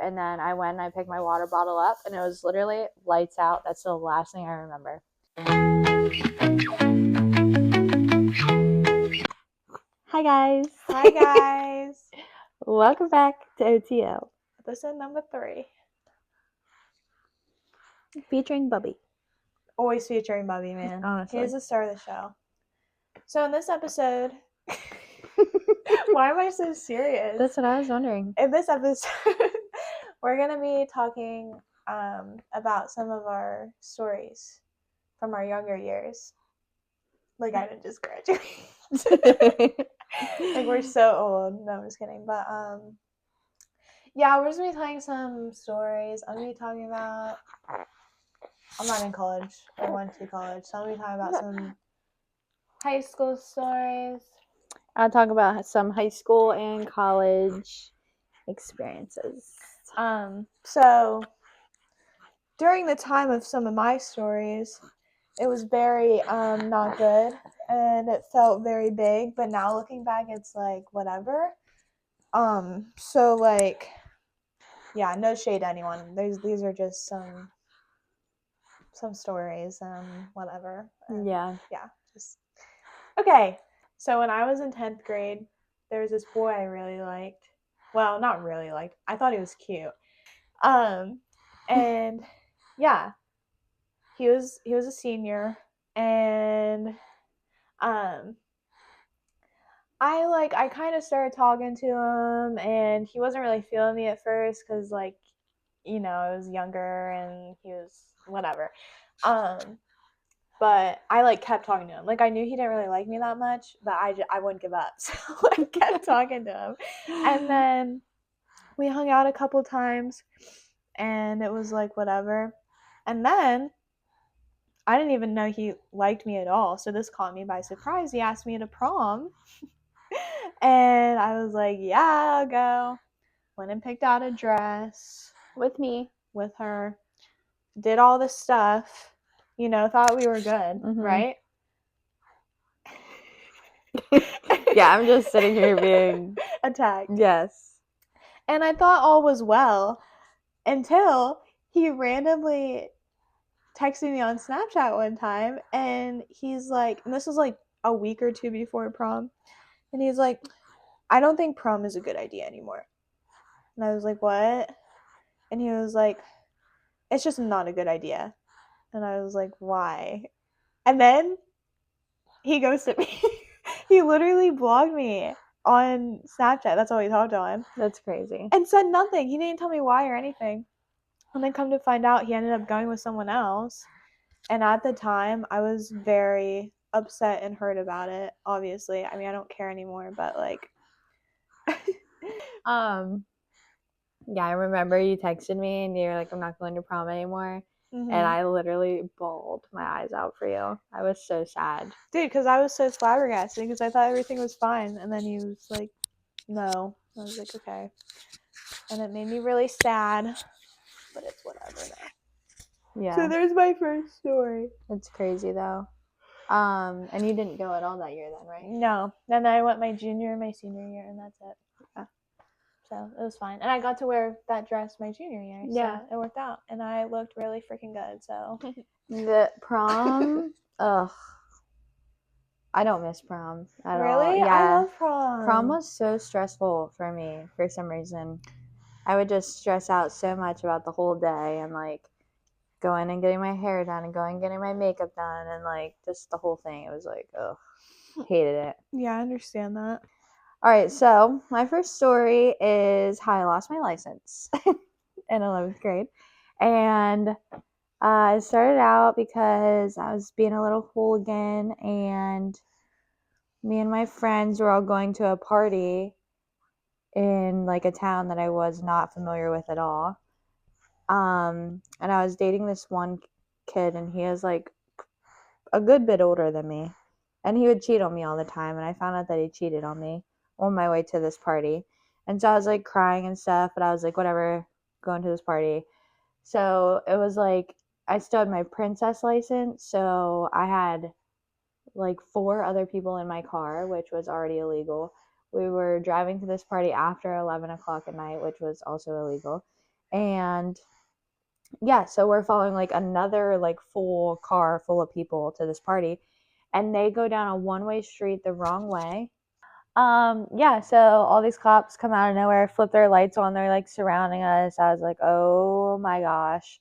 and then I went and I picked my water bottle up, and it was literally lights out. That's the last thing I remember. Hi guys. Hi guys. Welcome back to OTL. Episode number 3. Featuring Bubby. Always featuring Bubby, man. Honestly. He's the star of the show. So in this episode, why am I so serious? That's what I was wondering. In this episode, we're going to be talking about some of our stories from our younger years. Like I didn't just graduate. Like we're so old. No, I'm just kidding. But yeah, we're just gonna be telling some stories. I'm gonna be talking about. I'm not in college. I went to college, so I'm gonna be talking about some high school stories. I'll talk about some high school and college experiences. So during the time of some of my stories, it was very not good, and it felt very big. But now looking back, it's like whatever. So like, yeah, no shade to anyone. These are just some stories and whatever. And yeah, just okay. So when I was in 10th grade, there was this boy I really liked. Well, not really liked. I thought he was cute. And yeah, he was a senior, and I kind of started talking to him, and he wasn't really feeling me at first because like, you know, I was younger and he was whatever. But I like kept talking to him. Like I knew he didn't really like me that much, but I wouldn't give up. So I kept talking to him. And then we hung out a couple times, and it was like whatever. And then I didn't even know he liked me at all. So this caught me by surprise. He asked me to prom. And I was like, yeah, I'll go. Went and picked out a dress with me, with her. Did all the stuff. You know, thought we were good, right? Yeah, I'm just sitting here being attacked. Yes. And I thought all was well until he randomly texted me on Snapchat one time, and he's like, and this was like a week or two before prom, and he's like, I don't think prom is a good idea anymore. And I was like, what? And he was like, it's just not a good idea. And I was like, why? And then he ghosted me. He literally blocked me on Snapchat. That's all he talked on. That's crazy. And said nothing. He didn't tell me why or anything. And then come to find out, he ended up going with someone else. And at the time, I was very upset and hurt about it, obviously. I mean, I don't care anymore, but like... Yeah, I remember you texted me and you were like, I'm not going to prom anymore. Mm-hmm. And I literally bawled my eyes out for you. I was so sad. Dude, because I was so flabbergasted because I thought everything was fine. And then he was like, no. I was like, okay. And it made me really sad. But it's whatever now. Yeah. So there's my first story. It's crazy though. And you didn't go at all that year then, right? No. Then I went my junior and my senior year, and that's it. Yeah. So it was fine. And I got to wear that dress my junior year. So it worked out. And I looked really freaking good. So the prom, ugh. I don't miss prom at all. Really? Yeah. I love prom. Prom was so stressful for me for some reason. I would just stress out so much about the whole day and like going and getting my hair done and going and getting my makeup done and like just the whole thing. It was like, ugh, hated it. Yeah, I understand that. All right, so my first story is how I lost my license in 11th grade. And it started out because I was being a little hooligan, and me and my friends were all going to a party in like a town that I was not familiar with at all. And I was dating this one kid, and he was like a good bit older than me, and he would cheat on me all the time, and I found out that he cheated on me on my way to this party. And so I was like crying and stuff, but I was like, whatever, going to this party. So it was like I still had my princess license, so I had like 4 other people in my car, which was already illegal. We were driving to this party after 11 o'clock at night, which was also illegal. And yeah, so we're following like another like full car full of people to this party, and they go down a one-way street the wrong way. Yeah, so all these cops come out of nowhere, flip their lights on, they're like surrounding us. I was like, oh my gosh.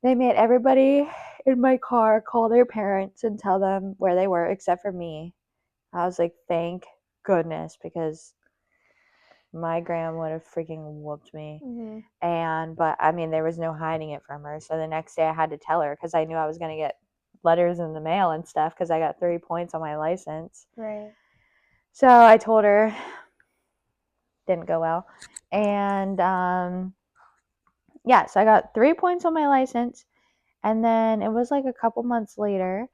They made everybody in my car call their parents and tell them where they were, except for me. I was like, thank goodness, because my grandma would have freaking whooped me. But I mean, there was no hiding it from her. So the next day I had to tell her because I knew I was going to get letters in the mail and stuff because I got 3 points on my license. Right. So I told her, didn't go well. And yeah, so I got 3 points on my license. And then it was like a couple months later,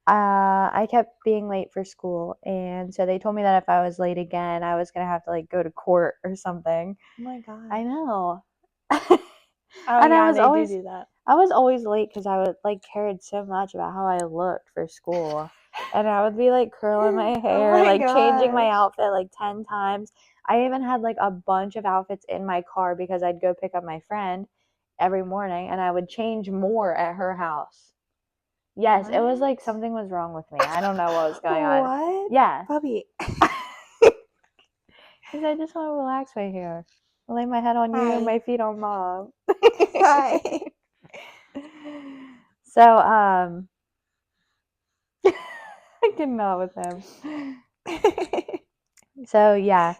I kept being late for school. And so they told me that if I was late again, I was going to have to like go to court or something. Oh my god. I know. And yeah, they do that. I was always late because I would like cared so much about how I looked for school. And I would be like curling my hair, like changing my outfit like 10 times. I even had like a bunch of outfits in my car because I'd go pick up my friend every morning and I would change more at her house. Yes, it was like something was wrong with me. I don't know what was going on. What? Yeah. Puppy. Because I just want to relax right here. I'll lay my head on you and my feet on mom. Hi. So, I cannot with him. So, yeah.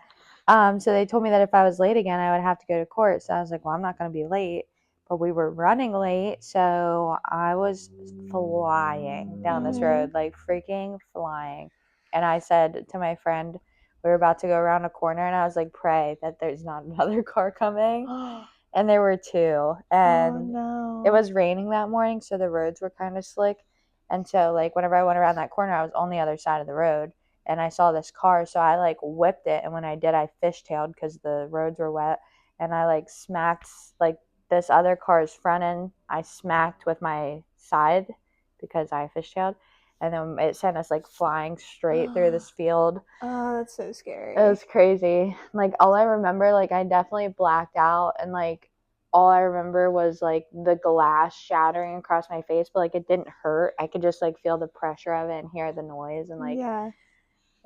So they told me that if I was late again, I would have to go to court. So I was like, well, I'm not going to be late. But we were running late, so I was flying down this road, like freaking flying. And I said to my friend, we were about to go around a corner, and I was like, pray that there's not another car coming. And there were 2. And it was raining that morning, so the roads were kind of slick. And so, like, whenever I went around that corner, I was on the other side of the road. And I saw this car, so I, like, whipped it. And when I did, I fishtailed because the roads were wet. And I, like, smacked, like, this other car's front end, I smacked with my side because I fishtailed. And then it sent us, like, flying straight through this field. Oh, that's so scary. It was crazy. Like, all I remember, like, I definitely blacked out. And, like, all I remember was, like, the glass shattering across my face. But, like, it didn't hurt. I could just, like, feel the pressure of it and hear the noise. And, like, yeah.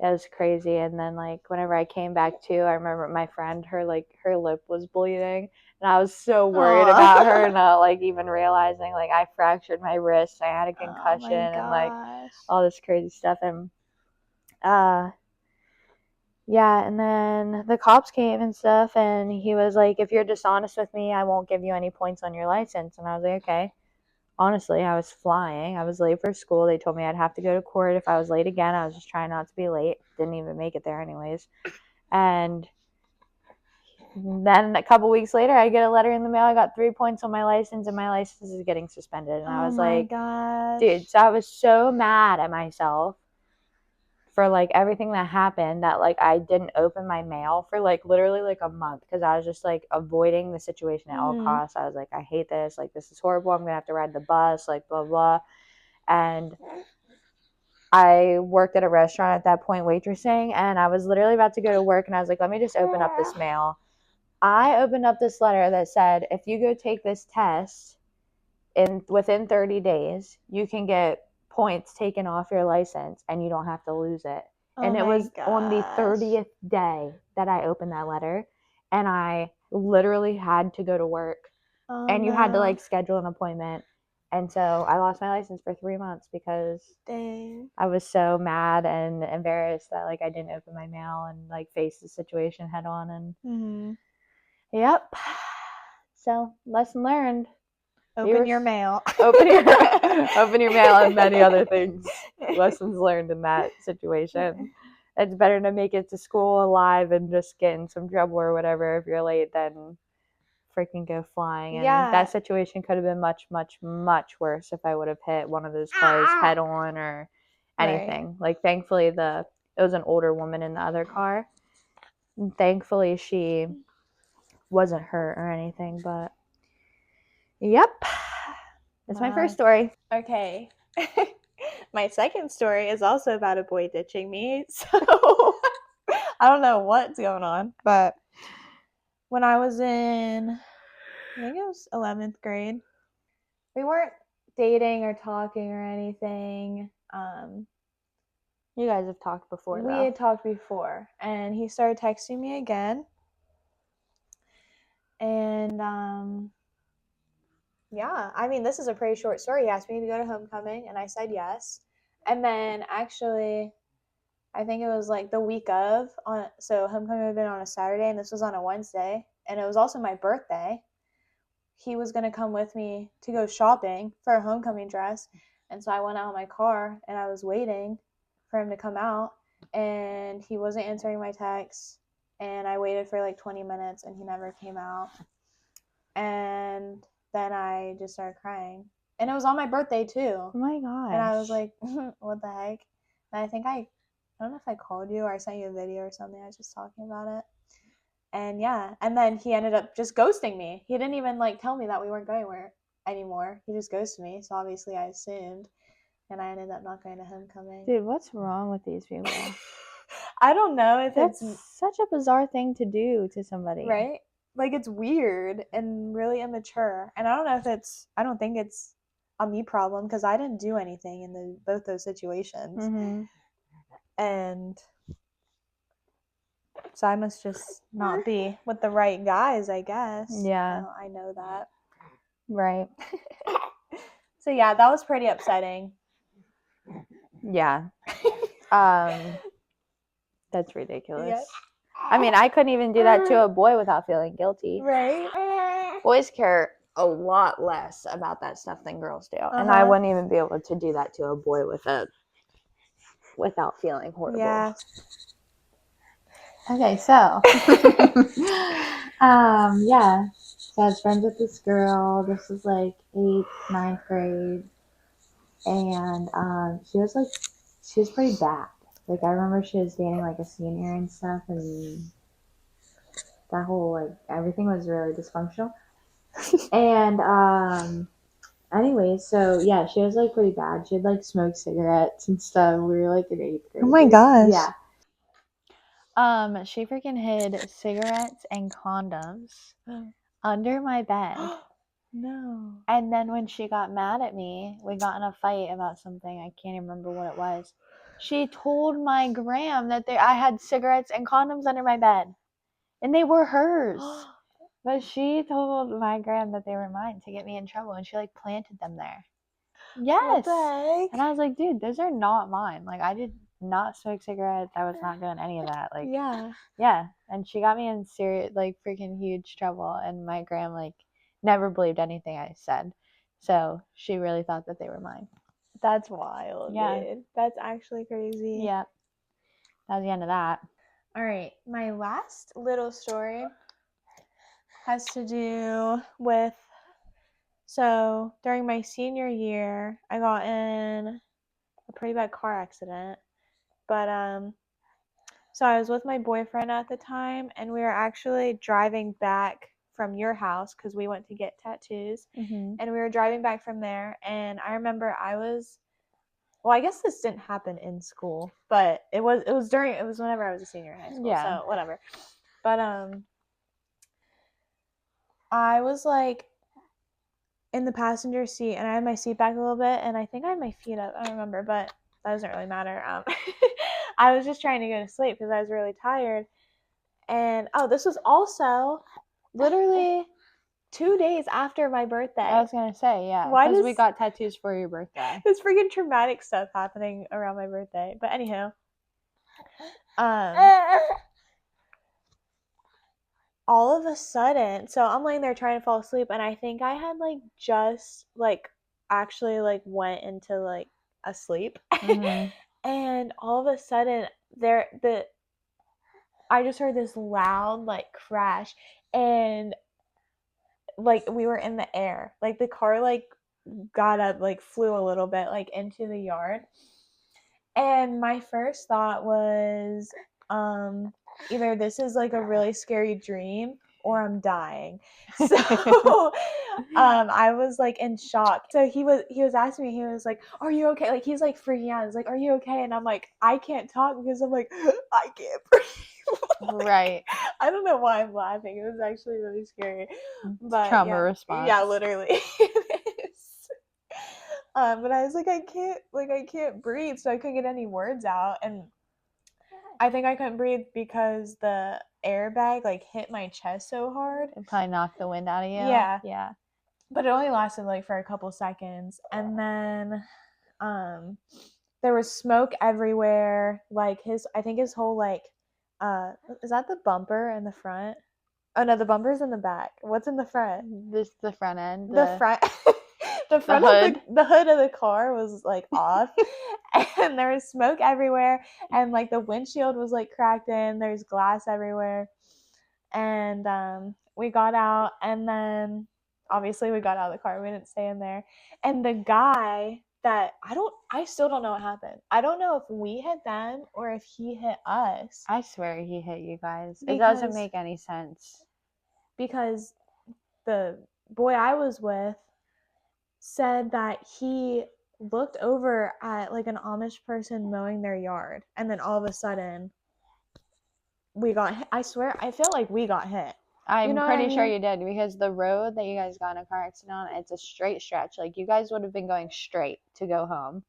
It was crazy. And then, like, whenever I came back to, I remember my friend, her lip was bleeding. And I was so worried about her not, like, even realizing, like, I fractured my wrist. I had a concussion and, like, all this crazy stuff. And, yeah, and then the cops came and stuff. And he was like, if you're dishonest with me, I won't give you any points on your license. And I was like, okay. Honestly, I was flying. I was late for school. They told me I'd have to go to court if I was late again. I was just trying not to be late. Didn't even make it there anyways. And then a couple weeks later, I get a letter in the mail. I got 3 points on my license, and my license is getting suspended. And I was like, dude, so I was so mad at myself for, like, everything that happened that, like, I didn't open my mail for, like, literally, like, a month because I was just, like, avoiding the situation at all costs. I was like, I hate this. Like, this is horrible. I'm going to have to ride the bus, like, blah, blah. And I worked at a restaurant at that point waitressing, and I was literally about to go to work, and I was like, let me just open up this mail. I opened up this letter that said, if you go take this test within 30 days, you can get points taken off your license and you don't have to lose it. And it was on the 30th day that I opened that letter, and I literally had to go to work. And you had to, like, schedule an appointment. And so I lost my license for 3 months because I was so mad and embarrassed that, like, I didn't open my mail and, like, face the situation head on. And yep. So lesson learned. Open your mail. Open your mail and many other things. Lessons learned in that situation. It's better to make it to school alive and just get in some trouble or whatever if you're late than freaking go flying. And that situation could have been much, much, much worse if I would have hit one of those cars head on or anything. Like, thankfully, it was an older woman in the other car. And thankfully, she wasn't hurt or anything, but yep. That's my first story. Okay. My second story is also about a boy ditching me. So I don't know what's going on, but when I was in, I think it was 11th grade. We weren't dating or talking or anything. You guys have talked before, We though. had talked before, and he started texting me again. And yeah, I mean, this is a pretty short story. He asked me to go to homecoming, and I said yes. And then actually, I think it was like the week of, so homecoming had been on a Saturday, and this was on a Wednesday, and it was also my birthday. He was going to come with me to go shopping for a homecoming dress. And so I went out in my car, and I was waiting for him to come out, and he wasn't answering my texts. And I waited for like 20 minutes, and he never came out. And then I just started crying. And it was on my birthday, too. Oh my gosh. And I was like, what the heck? And I think I don't know if I called you or I sent you a video or something. I was just talking about it. And yeah, and then he ended up just ghosting me. He didn't even like tell me that we weren't going anywhere anymore. He just ghosted me. So obviously I assumed. And I ended up not going to homecoming. Dude, what's wrong with these people? I don't know if That's it's such a bizarre thing to do to somebody. right. Like, it's weird and really immature. And I don't know if I don't think it's a me problem because I didn't do anything in both those situations. Mm-hmm. And so I must just not be with the right guys, I guess. Yeah. I know that. Right. So yeah, that was pretty upsetting. Yeah. That's ridiculous. Yes. I mean, I couldn't even do that to a boy without feeling guilty. Right? Boys care a lot less about that stuff than girls do. And I wouldn't even be able to do that to a boy without feeling horrible. Yeah. Okay, so yeah. So I was friends with this girl. This was like 8th, 9th grade. And she was pretty bad. Like, I remember she was dating like a senior and stuff, and that whole, like, everything was really dysfunctional. And anyway, so yeah, she was like pretty bad. She'd like smoke cigarettes and stuff. We were like in 8th grade. Oh my gosh. Yeah. She freaking hid cigarettes and condoms under my bed. No. And then when she got mad at me, we got in a fight about something. I can't even remember what it was. She told my gram that I had cigarettes and condoms under my bed. And they were hers. But she told my gram that they were mine to get me in trouble. And she like planted them there. Yes. What the heck? And I was like, dude, those are not mine. Like, I did not smoke cigarettes. I was not doing any of that. Like, yeah. And she got me in serious, like, freaking huge trouble. And my gram, like, never believed anything I said. So she really thought that they were mine. That's wild, dude. That's actually crazy. Yeah. That was the end of that. All right. My last little story has to do with, so during my senior year, I got in a pretty bad car accident. But so I was with my boyfriend at the time, and we were actually driving back from your house because we went to get tattoos. Mm-hmm. And we were driving back from there, and I remember well, I guess this didn't happen in school, but it was whenever I was a senior in high school. Yeah. So whatever. But I was like in the passenger seat, and I had my seat back a little bit, and I think I had my feet up. I don't remember, but that doesn't really matter. I was just trying to go to sleep because I was really tired. And this was also literally 2 days after my birthday. I was gonna say, yeah, because we got tattoos for your birthday. This freaking traumatic stuff happening around my birthday. But anyhow, all of a sudden, so I'm laying there trying to fall asleep, and I think I had like just like actually like went into like a sleep. Mm-hmm. And all of a sudden I just heard this loud like crash, and like we were in the air. Like the car like got up, like flew a little bit like into the yard. And my first thought was either this is like a really scary dream or I'm dying. So I was like in shock. So he was asking me, he was like, are you okay? Like he's like freaking out. He's like, are you okay? And I'm like, I can't talk because I'm like, I can't breathe. Right. I don't know why I'm laughing. It was actually really scary. But Trauma yeah. response. Yeah, literally. It is. But I was like, I can't breathe, so I couldn't get any words out. And I think I couldn't breathe because the airbag like hit my chest so hard. It probably knocked the wind out of you. Yeah. Yeah. But it only lasted like for a couple seconds. And then there was smoke everywhere. Like I think his whole like is that the bumper in the front? Oh no, the bumper's in the back. What's in the front? This the front end. The front the front hood. of the hood of the car was like off. And there was smoke everywhere, and like the windshield was like cracked in. There's glass everywhere. And we got out, and then obviously we got out of the car. We didn't stay in there. And the guy that I still don't know what happened. I don't know if we hit them or if he hit us. I swear he hit you guys. It doesn't make any sense. Because the boy I was with said that he looked over at like an Amish person mowing their yard, and then all of a sudden we got hit. I swear, I feel like we got hit. I'm pretty sure you did, because the road that you guys got in a car accident on, it's a straight stretch. Like, you guys would have been going straight to go home.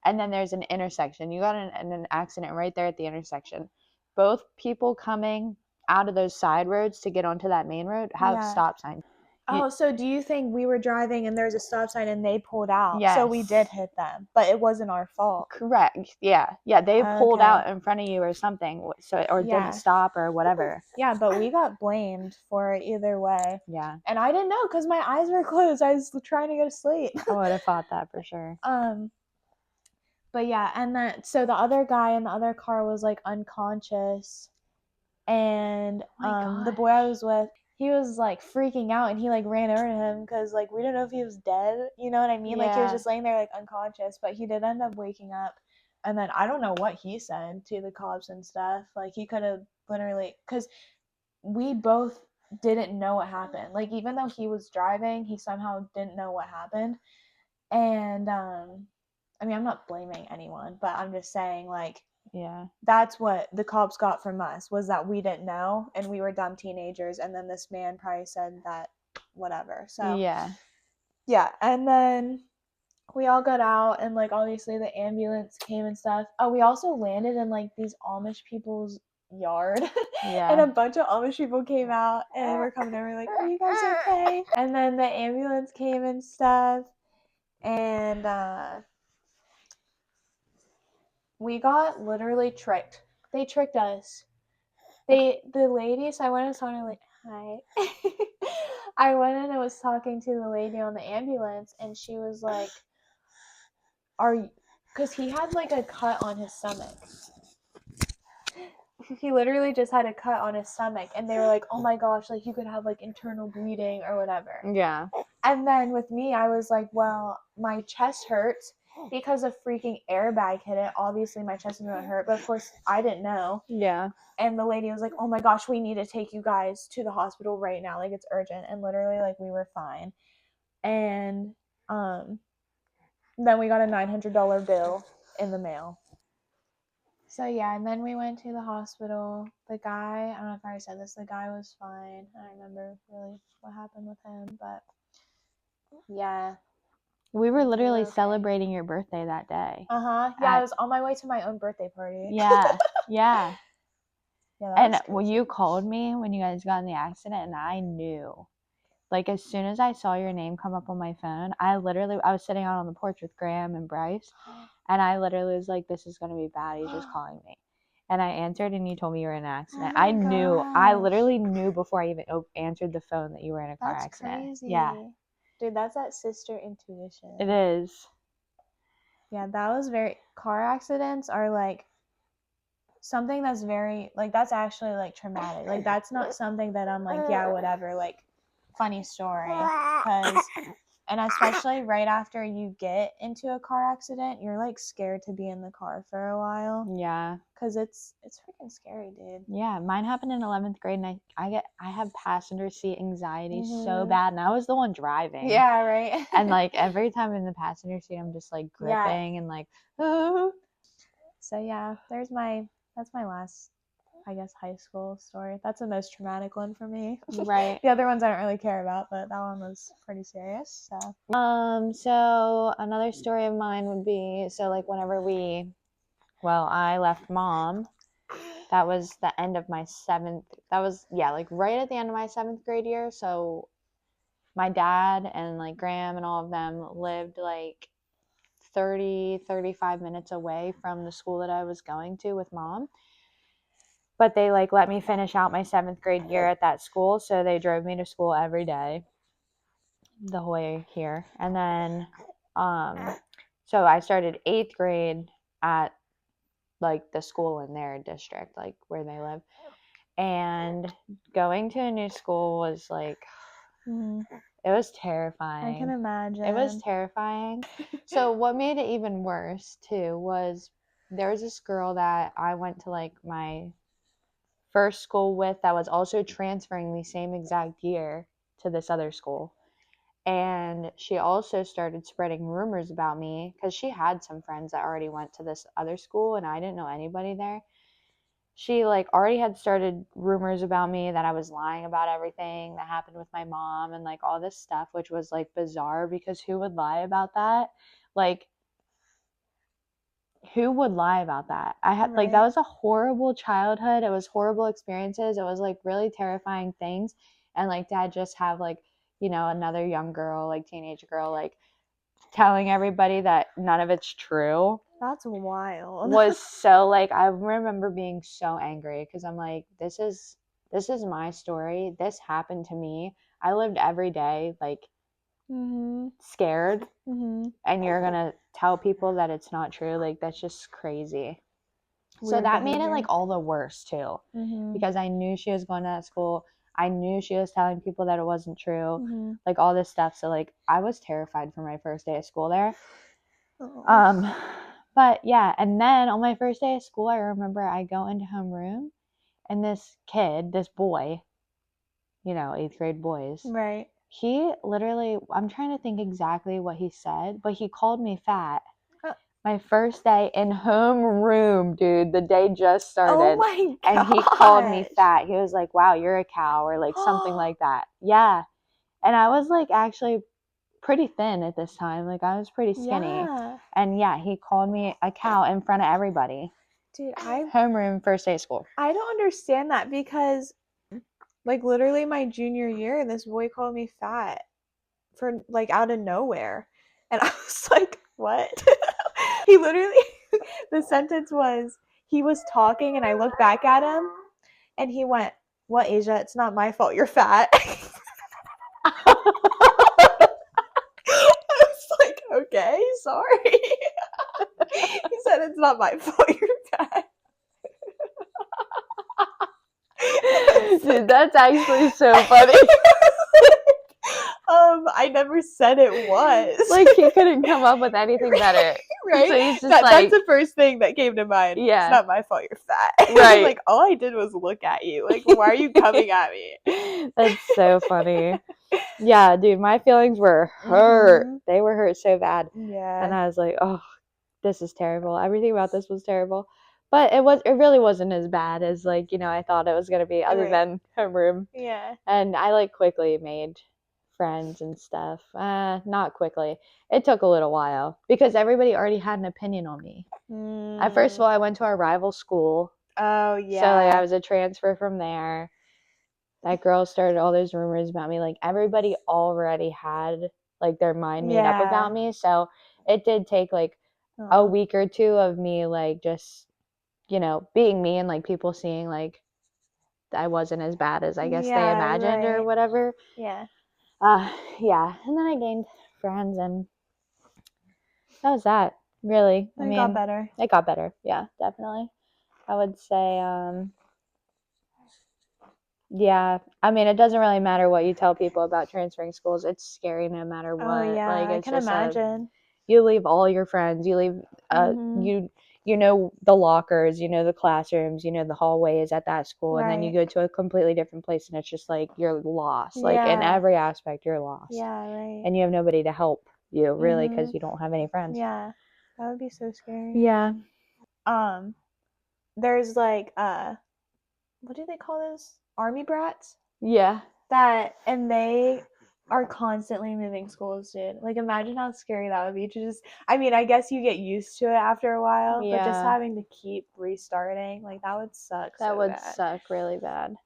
And then there's an intersection. You got in an accident right there at the intersection. Both people coming out of those side roads to get onto that main road have stop signs. Oh, so do you think we were driving and there's a stop sign and they pulled out? Yes. So we did hit them, but it wasn't our fault. Correct. Yeah. Yeah, they pulled out in front of you or something, or didn't stop or whatever. Yeah, but we got blamed for it either way. Yeah. And I didn't know because my eyes were closed. I was trying to go to sleep. I would have thought that for sure. But yeah, and then so the other guy in the other car was like unconscious, and the boy I was with, he was like freaking out, and he like ran over to him because like we didn't know if he was dead. You know what I mean? Like he was just laying there like unconscious, but he did end up waking up. And then I don't know what he said to the cops and stuff. Like he could have literally, because we both didn't know what happened. Like even though he was driving, he somehow didn't know what happened. And I mean, I'm not blaming anyone, but I'm just saying, like, yeah, that's what the cops got from us, was that we didn't know and we were dumb teenagers. And then this man probably said that whatever. So yeah. And then we all got out, and like obviously the ambulance came and stuff. Oh, we also landed in like these Amish people's yard. And a bunch of Amish people came out and were coming over like, are you guys okay? And then the ambulance came and stuff. And we got literally tricked. They tricked us. The ladies, I went and saw her like, hi. I went and I was talking to the lady on the ambulance, and she was like, are you, because he had like a cut on his stomach. He literally just had a cut on his stomach, and they were like, oh my gosh, like you could have like internal bleeding or whatever. Yeah. And then with me, I was like, well, my chest hurts because a freaking airbag hit it. Obviously, my chest is going to hurt, but of course, I didn't know. Yeah. And the lady was like, oh my gosh, we need to take you guys to the hospital right now. Like, it's urgent. And literally, like, we were fine. And then we got a $900 bill in the mail. So, yeah, and then we went to the hospital. The guy, I don't know if I already said this, the guy was fine. I don't remember really what happened with him, but yeah. We were literally celebrating your birthday that day. Yeah, I was on my way to my own birthday party. Yeah. Yeah, and when you called me when you guys got in the accident, and I knew. Like, as soon as I saw your name come up on my phone, I was sitting out on the porch with Graham and Bryce, and I literally was like, this is going to be bad. He's just calling me. And I answered, and you told me you were in an accident. I literally knew before I even answered the phone that you were in a car accident. Crazy. Yeah. Dude, that's that sister intuition. It is. Yeah, that was car accidents are like something that's very, like, that's actually like traumatic. Like, that's not something that I'm like, yeah, whatever, like, funny story. And especially right after you get into a car accident, you're like scared to be in the car for a while. Yeah. Because it's freaking scary, dude. Yeah, mine happened in 11th grade, and I have passenger seat anxiety so bad, and I was the one driving. Yeah, right. And like every time in the passenger seat, I'm just like gripping and like, oh. So yeah, that's my last I guess, high school story. That's the most traumatic one for me. Right. The other ones I don't really care about, but that one was pretty serious. So another story of mine would be, so like whenever I left mom, that was the end of my like right at the end of my 7th grade year. So my dad and like Graham and all of them lived like 35 minutes away from the school that I was going to with mom. But they like let me finish out my 7th grade year at that school. So they drove me to school every day the whole way here. And then, so I started 8th grade at like the school in their district, like where they live. And going to a new school was like, it was terrifying. I can imagine. It was terrifying. So what made it even worse too was there was this girl that I went to like my first school with that was also transferring the same exact year to this other school. And she also started spreading rumors about me because she had some friends that already went to this other school and I didn't know anybody there. She like already had started rumors about me that I was lying about everything that happened with my mom and like all this stuff, which was like bizarre because who would lie about that? Like, who would lie about that? I had like that was a horrible childhood. It was horrible experiences. It was like really terrifying things. And like to just have like, another young girl, like teenage girl, like telling everybody that none of it's true. That's wild. Was so like I remember being so angry because I'm like, this is my story. This happened to me. I lived every day like scared, and you're gonna tell people that it's not true. Like that's just crazy. Weird so that behavior. Made it like all the worse too, because I knew she was going to that school. I knew she was telling people that it wasn't true, like all this stuff. So like I was terrified for my first day of school there. But yeah, and then on my first day of school, I remember I go into homeroom, and this boy, 8th grade boys, right? He literally, I'm trying to think exactly what he said, but he called me fat. My first day in homeroom, dude. The day just started. Oh my god! And he called me fat. He was like, "Wow, you're a cow," or like something like that. Yeah, and I was like actually pretty thin at this time. Like I was pretty skinny. Yeah. And yeah, he called me a cow in front of everybody. Dude, homeroom first day of school. I don't understand that because like literally my junior year, this boy called me fat for like out of nowhere. And I was like, what? He literally, the sentence was, he was talking and I looked back at him and he went, "What, Asia? It's not my fault you're fat." I was like, okay, sorry. He said, "It's not my fault you're fat." Dude, that's actually so funny. I never said it was. Like he couldn't come up with anything better. Right? So he's just that's the first thing that came to mind. Yeah. It's not my fault you're fat. Right. Like all I did was look at you. Like, why are you coming at me? That's so funny. Yeah, dude, my feelings were hurt. They were hurt so bad. Yeah. And I was like, oh, this is terrible. Everything about this was terrible. But it really wasn't as bad as like, I thought it was gonna be, other than homeroom. Yeah. And I like quickly made friends and stuff. Not quickly. It took a little while because everybody already had an opinion on me. First of all, I went to our rival school. Oh yeah. So like I was a transfer from there. That girl started all those rumors about me. Like everybody already had like their mind made up about me. So it did take like a week or two of me like just, being me and like people seeing like I wasn't as bad as I guess they imagined or whatever. Yeah. Yeah. And then I gained friends and that was that. Really. It got better. It got better. Yeah, definitely. I would say, yeah. I mean, it doesn't really matter what you tell people about transferring schools. It's scary no matter what. Oh yeah, like, I can imagine. You leave all your friends. You leave, you know the lockers, the classrooms, the hallways at that school, and then you go to a completely different place, and it's just like you're lost. Like in every aspect, you're lost. Yeah, right. And you have nobody to help you really because you don't have any friends. Yeah, that would be so scary. Yeah. There's like what do they call those? Army brats? Yeah. And they are constantly moving schools, dude. Like, imagine how scary that would be to just, I mean, I guess you get used to it after a while, but just Yeah. having to keep restarting, like, that would suck That so would bad. suck really bad.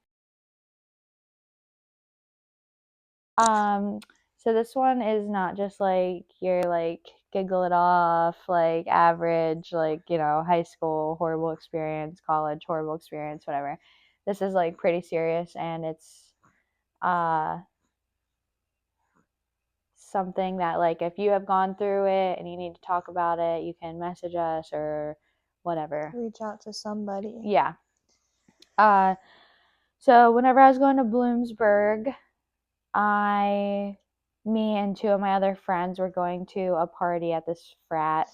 So this one is not just like your like giggle it off, like average, like, you know, high school horrible experience, college horrible experience, whatever. This is like pretty serious, and it's uh something that, like, if you have gone through it and you need to talk about it, you can message us or whatever. Reach out to somebody. Yeah. So whenever I was going to Bloomsburg, me and two of my other friends were going to a party at this frat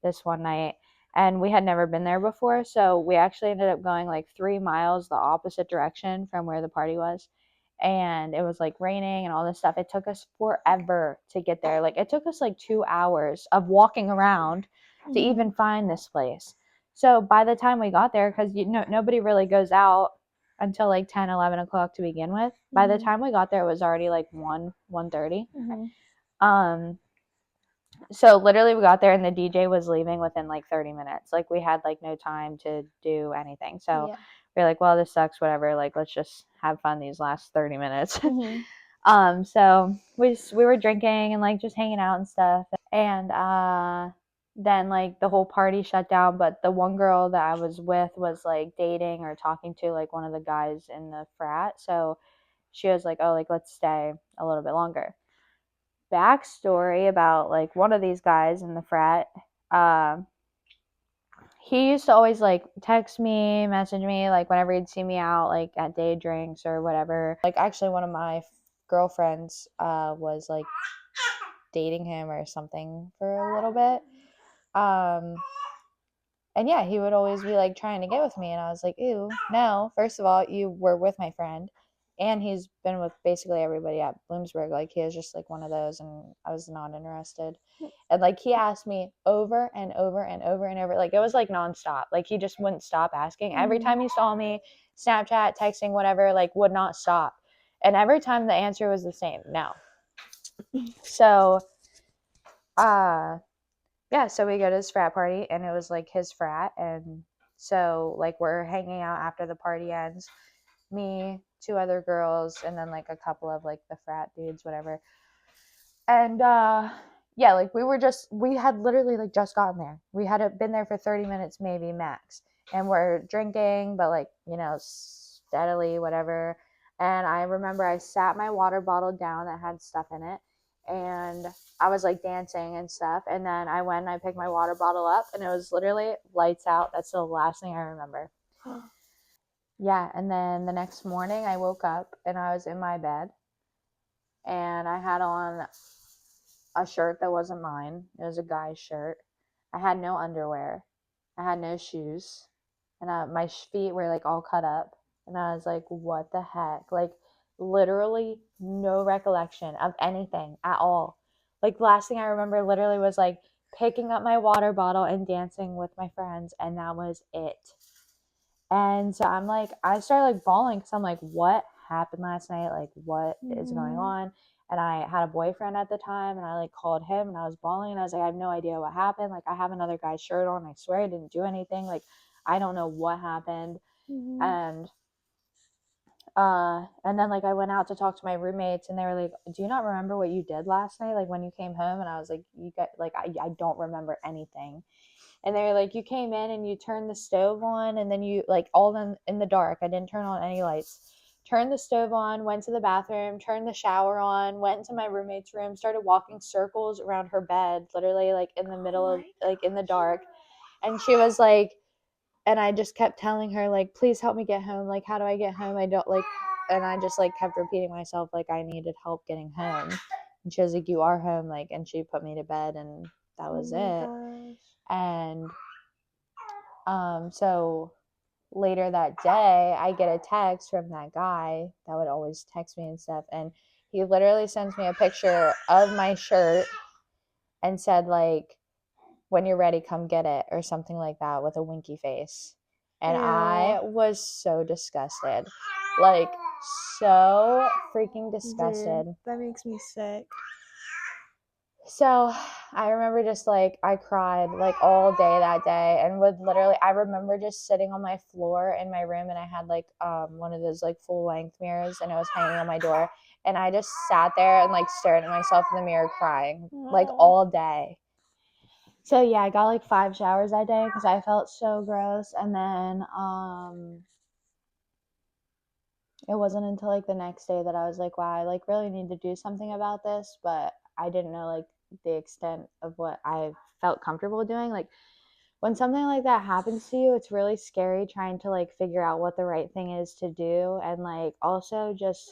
this one night, and we had never been there before, so we actually ended up going like 3 miles the opposite direction from where the party was. And it was like raining and all this stuff. It took us forever to get there. Like, it took us like 2 hours of walking around to even find this place. So by the time we got there, because nobody really goes out until like 10, 11 o'clock to begin with. By the time we got there, it was already like 1:30. So literally we got there and the DJ was leaving within like 30 minutes. Like, we had like no time to do anything. So Yeah. we are like, well, this sucks, whatever. Like, let's just have fun these last 30 minutes. So we were drinking and like just hanging out and stuff. And then like the whole party shut down, but the one girl that I was with was like dating or talking to like one of the guys in the frat. So she was like, oh, like, let's stay a little bit longer. Backstory about like one of these guys in the frat. He used to always like text me, message me, like whenever he'd see me out, like at day drinks or whatever. Like, actually, one of my girlfriends was like dating him or something for a little bit. And yeah, he would always be like trying to get with me, and I was like, ew, no. First of all, you were with my friend, and he's been with basically everybody at Bloomsburg. Like, he is just like one of those, and I was not interested. And like, he asked me over and over and over and over. Like, it was like nonstop. Like, he just wouldn't stop asking. Every time he saw me, Snapchat, texting, whatever, like, would not stop. And every time the answer was the same, no. So, yeah, so we go to this frat party, and it was like his frat. And so like we're hanging out after the party ends, me, two other girls, and then like a couple of like the frat dudes, whatever. And yeah, like we had literally like just gotten there. We had been there for 30 minutes maybe max, and we're drinking, but like, you know, steadily, whatever. And I remember I sat my water bottle down that had stuff in it, and I was like dancing and stuff. And then I went and I picked my water bottle up, and it was literally lights out. That's the last thing I remember. Yeah. And then the next morning I woke up and I was in my bed, and I had on a shirt that wasn't mine. It was a guy's shirt. I had no underwear. I had no shoes. And my feet were like all cut up. And I was like, what the heck? Like, literally no recollection of anything at all. Like, the last thing I remember literally was like picking up my water bottle and dancing with my friends. And that was it. And so I'm like, I started like bawling because I'm like, what happened last night? Like, what is going on? And I had a boyfriend at the time, and I like called him, and I was bawling, and I was like, I have no idea what happened. Like, I have another guy's shirt on. I swear I didn't do anything. Like, I don't know what happened. And then like I went out to talk to my roommates, and they were like, do you not remember what you did last night? Like, when you came home? And I was like, you got like, I don't remember anything. And they were like, you came in and you turned the stove on, and then you like all in the dark. I didn't turn on any lights. Turned the stove on, went to the bathroom, turned the shower on, went into my roommate's room, started walking circles around her bed, literally like in the middle of like in the dark. And she was like, and I just kept telling her like, please help me get home. Like, how do I get home? I don't like, and I just like kept repeating myself like I needed help getting home. And she was like, you are home. Like, and she put me to bed, and that was it. Gosh. And so later that day, I get a text from that guy that would always text me and stuff, and he literally sends me a picture of my shirt and said like, when you're ready, come get it, or something like that, with a winky face. and Ew. I was so disgusted. Like, so freaking disgusted. Dude, that makes me sick. So I remember just like I cried like all day that day, and would literally I remember just sitting on my floor in my room, and I had like one of those like full length mirrors, and it was hanging on my door, and I just sat there and like stared at myself in the mirror crying like all day. So yeah, I got like 5 showers that day because I felt so gross, and then it wasn't until like the next day that I was like, wow, I like really need to do something about this, but I didn't know like the extent of what I felt comfortable doing. Like when something like that happens to you, it's really scary trying to like figure out what the right thing is to do, and like also just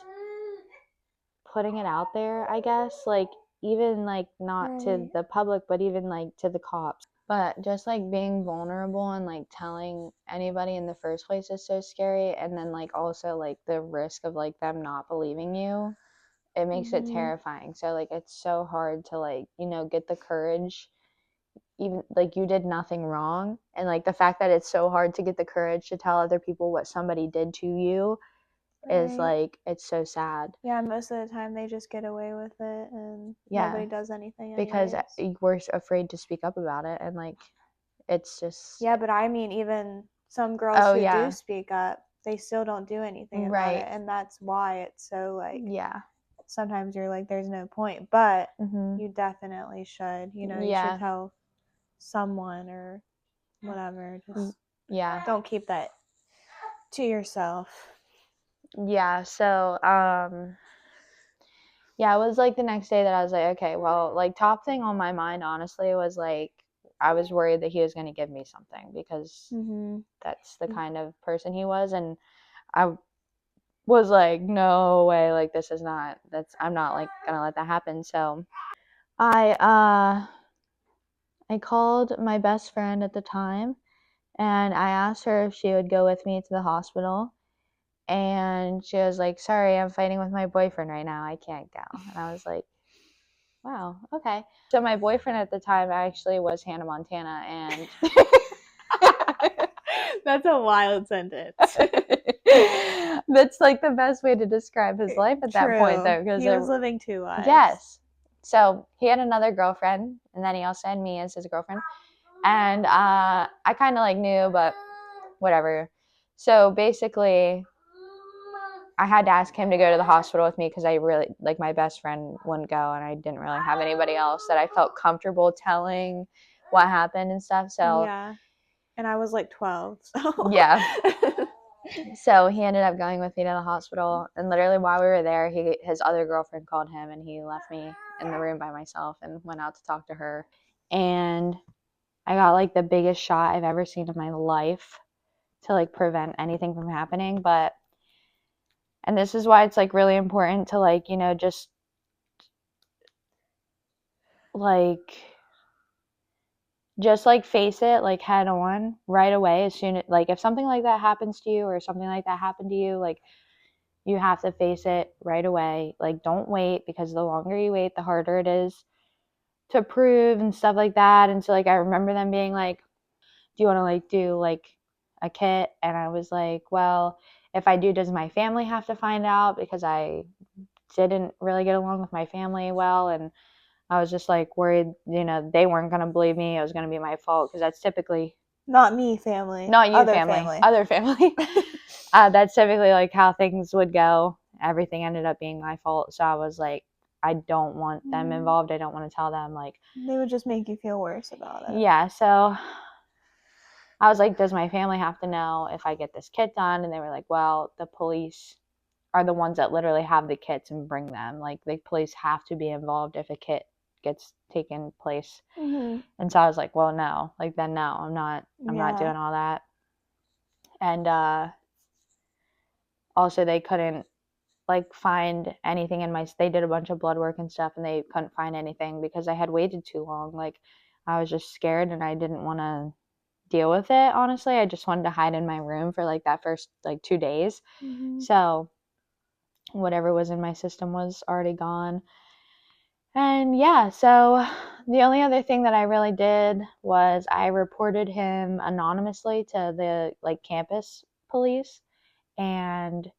putting it out there, I guess, like even like not to the public, but even like to the cops. But just like being vulnerable and like telling anybody in the first place is so scary. And then like also like the risk of like them not believing you, it makes it terrifying. So like it's so hard to like, you know, get the courage, even like you did nothing wrong. And like the fact that it's so hard to get the courage to tell other people what somebody did to you is like, it's so sad. Yeah, most of the time they just get away with it and nobody does anything because anyways. we're afraid to speak up about it, and like it's just Yeah, but I mean even some girls who do speak up, they still don't do anything about it, and that's why it's so like sometimes you're like there's no point, but you definitely should, you know, you should tell someone or whatever. Just don't keep that to yourself. So it was like the next day that I was like, okay, well, like top thing on my mind honestly was like I was worried that he was going to give me something, because that's the kind of person he was, and I was like, no way, like this is not, I'm not like gonna let that happen. So I called my best friend at the time, and I asked her if she would go with me to the hospital, and she was like, sorry, I'm fighting with my boyfriend right now, I can't go. And I was like, wow, okay. So my boyfriend at the time actually was Hannah Montana, and that's a wild sentence. That's like the best way to describe his life at that point, though, because he was living 2 lives. Yes. So he had another girlfriend, and then he also had me as his girlfriend, and I kind of like knew, but whatever. So basically, I had to ask him to go to the hospital with me because I really, like, my best friend wouldn't go, and I didn't really have anybody else that I felt comfortable telling what happened and stuff. So yeah, and I was like 12. So yeah. So he ended up going with me to the hospital, and literally while we were there, his other girlfriend called him, and he left me in the room by myself and went out to talk to her. And I got like the biggest shot I've ever seen in my life to like prevent anything from happening. And this is why it's like really important to like, you know, just like face it like head on right away. As soon as like if something like that happens to you, or something like that happened to you, like you have to face it right away. Like don't wait, because the longer you wait, the harder it is to prove and stuff like that. And so like I remember them being like, do you want to like do like a kit? And I was like, well, if I do, does my family have to find out? Because I didn't really get along with my family well, and I was just like worried, you know, they weren't going to believe me. It was going to be my fault, because that's typically not me family, not you other family. Other family. That's typically like how things would go. Everything ended up being my fault. So I was like, I don't want them involved. I don't want to tell them. Like they would just make you feel worse about it. Yeah. So I was like, does my family have to know if I get this kit done? And they were like, well, the police are the ones that literally have the kits and bring them. Like the police have to be involved if a kit gets taken place. And so I was like, well, no, like then no, I'm not doing all that. And also they couldn't like find anything in they did a bunch of blood work and stuff, and they couldn't find anything because I had waited too long. Like I was just scared, and I didn't want to deal with it, honestly. I just wanted to hide in my room for like that first like 2 days. So whatever was in my system was already gone. And yeah, so the only other thing that I really did was I reported him anonymously to the like campus police, and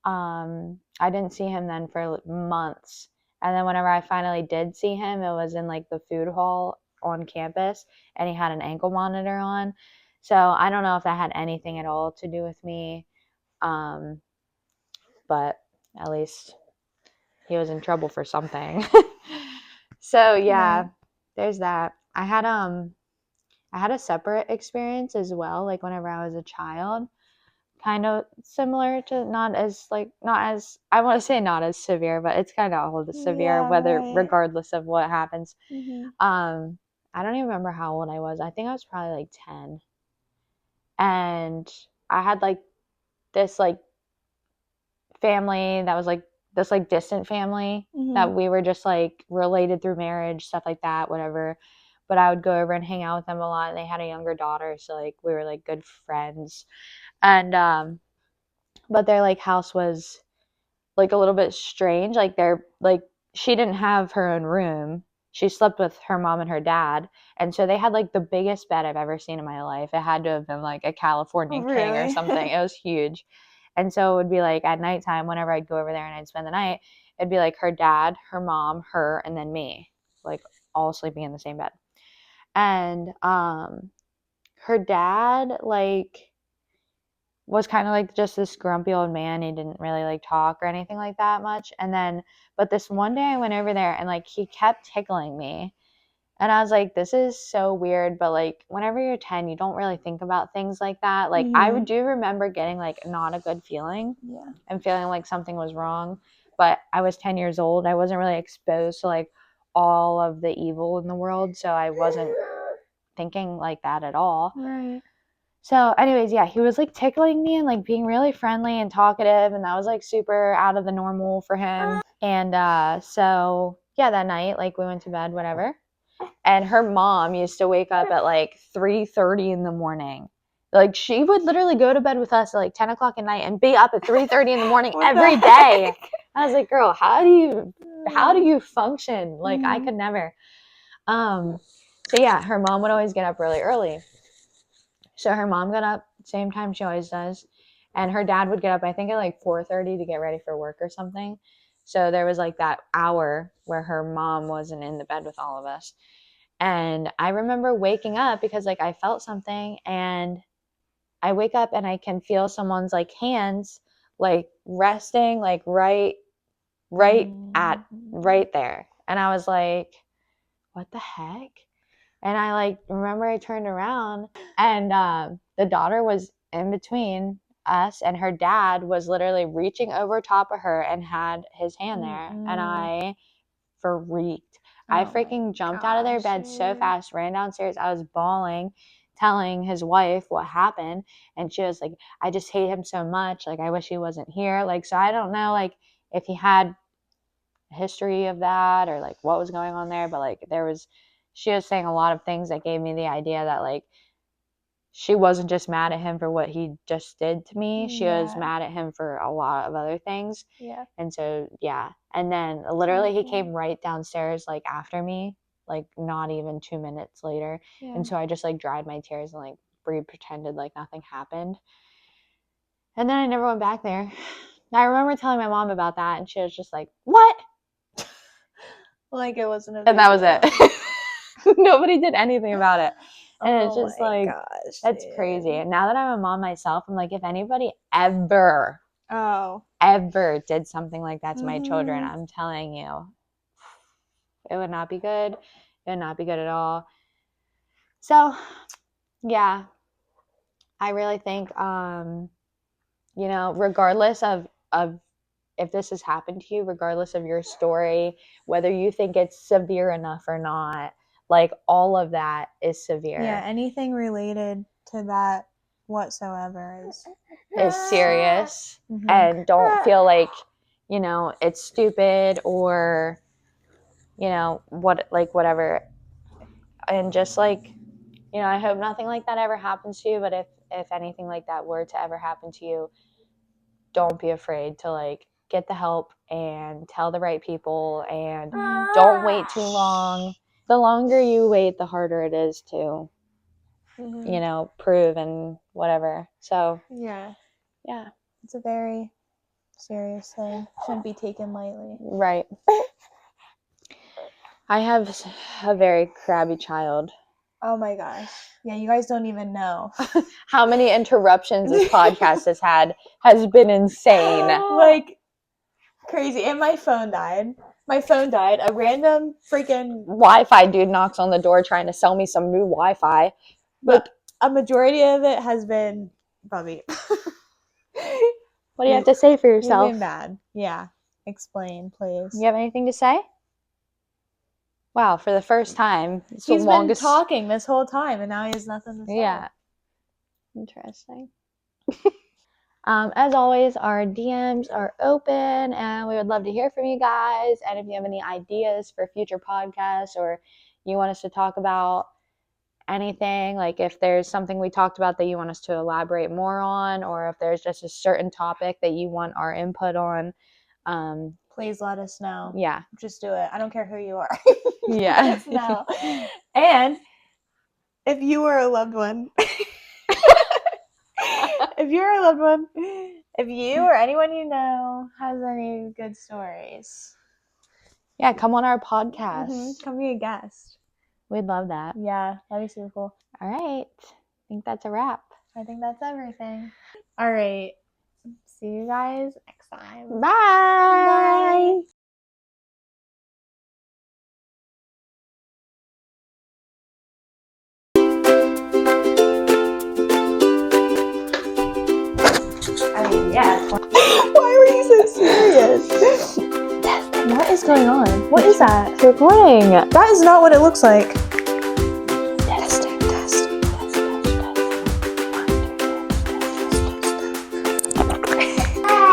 I didn't see him then for like, months. And then whenever I finally did see him, it was in like the food hall on campus, and he had an ankle monitor on. So I don't know if that had anything at all to do with me, but at least he was in trouble for something. So yeah, Right. there's that. I had a separate experience as well, like whenever I was a child, kind of similar to not as I want to say not as severe, but it's kind of all severe Yeah, whether right. regardless of what happens. Mm-hmm. I don't even remember how old I was. I think I was probably like 10, and I had like this like family that was like this like distant family Mm-hmm. that we were just like related through marriage, stuff like that, whatever. But I would go over and hang out with them a lot, and they had a younger daughter, so like we were like good friends. And but their like house was like a little bit strange. Like they're like she didn't have her own room. She slept with her mom and her dad. And so they had like the biggest bed I've ever seen in my life. It had to have been like a California king or Really? something. It was huge. And so it would be like at nighttime, whenever I'd go over there and I'd spend the night, it'd be like her dad, her mom, her, and then me, like all sleeping in the same bed. And her dad like was kind of like just this grumpy old man. He didn't really like talk or anything like that much. And then, but this one day I went over there and like he kept tickling me. And I was like, this is so weird. But like, whenever you're 10, you don't really think about things like that. Like, I Mm-hmm. do remember getting like not a good feeling Yeah. and feeling like something was wrong. But I was 10 years old. I wasn't really exposed to like all of the evil in the world. So I wasn't thinking like that at all. Right. So, anyways, yeah, he was like tickling me and like being really friendly and talkative, and that was like super out of the normal for him. And so yeah, that night, like we went to bed, whatever. And her mom used to wake up at like 3:30 in the morning. Like she would literally go to bed with us at like 10 o'clock at night and be up at 3:30 in the morning What the every heck? day. I was like, girl, how do you function? Like I Mhm. could never. So yeah, her mom would always get up really early. So her mom got up same time she always does, and her dad would get up I think at like 4:30 to get ready for work or something. So there was like that hour where her mom wasn't in the bed with all of us. And I remember waking up because like I felt something, and I wake up and I can feel someone's like hands like resting like at right there. And I was like, what the heck? And I like remember I turned around, and the daughter was in between us, and her dad was literally reaching over top of her and had his hand there. And I freaked. I Oh my freaking jumped out of their bed so dude. fast, ran downstairs. I was bawling, telling his wife what happened. And she was like, I just hate him so much. Like, I wish he wasn't here. Like, so I don't know, like, if he had a history of that or like what was going on there. But like, she was saying a lot of things that gave me the idea that like, she wasn't just mad at him for what he just did to me. She was Yeah. mad at him for a lot of other things. Yeah. And so, yeah. And then literally he Okay. came right downstairs, like after me, like not even 2 minutes later. Yeah. And so I just like dried my tears and like pretended like nothing happened. And then I never went back there. I remember telling my mom about that, and she was just like, what? Like it wasn't a big And that was deal. it. Nobody did anything about it. And it's Oh just my like, gosh, that's dude. crazy. And now that I'm a mom myself, I'm like, if anybody ever Oh. did something like that to my children, Mhm. I'm telling you, it would not be good. It would not be good at all. So, yeah, I really think, you know, regardless of if this has happened to you, regardless of your story, whether you think it's severe enough or not, like all of that is severe. Yeah, anything related to that whatsoever is serious. Mhm. And don't feel like, you know, it's stupid or, you know, what, like whatever. And just like, you know, I hope nothing like that ever happens to you. But if anything like that were to ever happen to you, don't be afraid to like get the help and tell the right people, and don't wait too long. the longer you wait, the harder it is to, Mhm. you know, prove and whatever. So, Yeah. yeah. It's a very serious thing. Shouldn't be taken lightly. Right. I have a very crabby child. Oh my gosh. Yeah, you guys don't even know. How many interruptions this podcast has been insane. Like, crazy. And my phone died. A random freaking Wi-Fi dude knocks on the door trying to sell me some new Wi-Fi. But a majority of it has been Bubby. What do you have to say for He's yourself? been bad. Yeah. Explain, please. You have anything to say? Wow, for the first time. It's He's the longest... been talking this whole time, and now he has nothing to say. Yeah. Interesting. As always, our DMs are open, and we would love to hear from you guys. And if you have any ideas for future podcasts, or you want us to talk about anything, like if there's something we talked about that you want us to elaborate more on, or if there's just a certain topic that you want our input on, please let us know. Yeah. Just do it. I don't care who you are. Yeah. Let us know. And if you were a loved one, if you or anyone you know has any good stories, yeah, come on our podcast. Mm-hmm. Come be a guest. We'd love that. Yeah, that'd be super cool. All right. I think that's a wrap. I think that's everything. All right. See you guys next time. Bye. Bye. I mean, yeah. Why were you so serious? What is going on? What is that? It's recording. That is not what it looks like. Testing.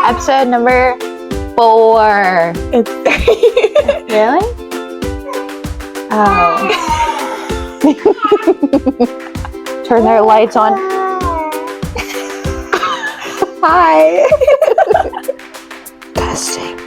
Episode number 4. It's Really? Oh. Turn their lights on. Hi. Testing.